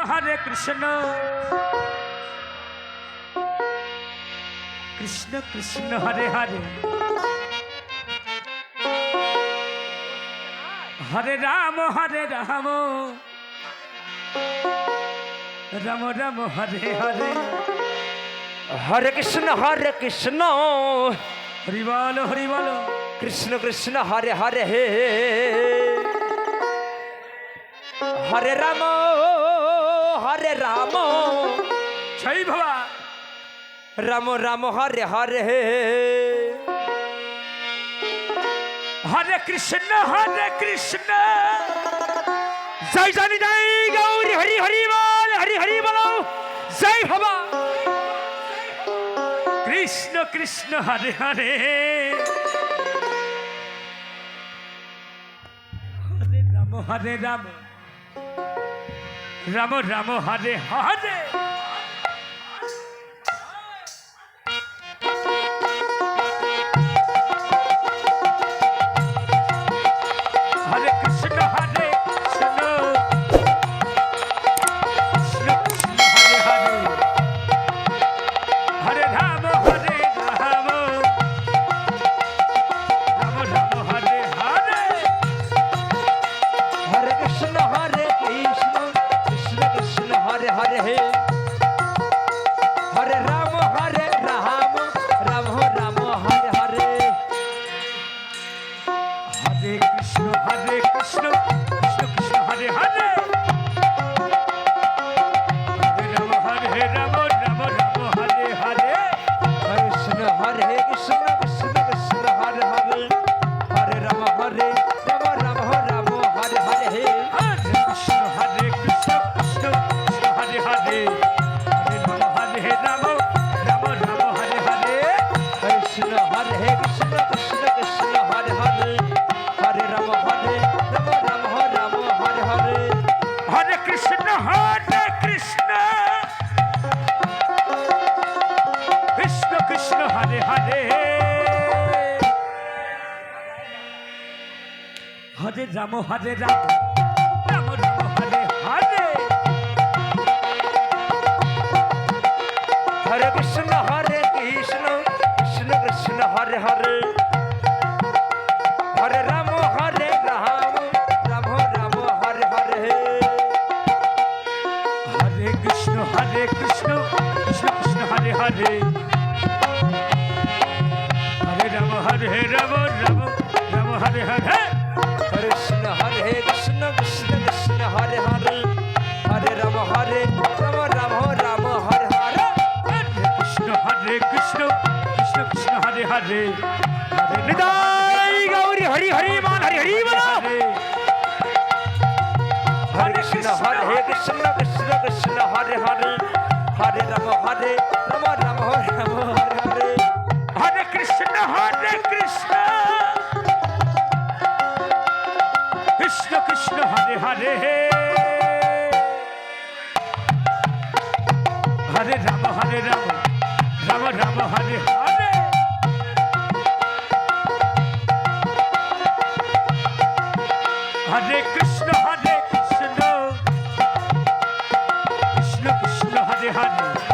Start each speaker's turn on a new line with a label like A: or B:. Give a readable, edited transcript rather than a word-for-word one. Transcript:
A: हरे कृष्ण कृष्ण कृष्ण हरे हरे हरे राम राम राम हरे हरे
B: हरे कृष्ण
A: हरि बोलो
B: कृष्ण कृष्ण हरे हरे हरे राम
A: जय भवा
B: राम राम हरे हरे
A: हरे कृष्ण जय जय जय गौरी हरि हरि बोलो जय भवा कृष्ण कृष्ण हरे हरे हरे राम राम राम हरे हरे हरे राम हरे राम राम राम हरे हरे
B: हरे कृष्ण कृष्ण कृष्ण हरे हरे हरे राम राम हरे हरे
A: हरे कृष्ण कृष्ण कृष्ण हरे हरे हरे राम राम राम हरे हरे
B: कृष्ण कृष्ण हरे हरे हरे राम राम हरे हरे
A: हरे कृष्ण कृष्ण हरे हरे निताई गौरी हरि हरि मान हरि हरि बोलो
B: हरे कृष्ण कृष्ण हरे हरे हरे राम राम हरे हरे
A: हरे कृष्ण कृष्ण कृष्ण हरे हरे हरे राम राम राम हरे हरे हरे कृष्ण कृष्ण कृष्ण हरे हरे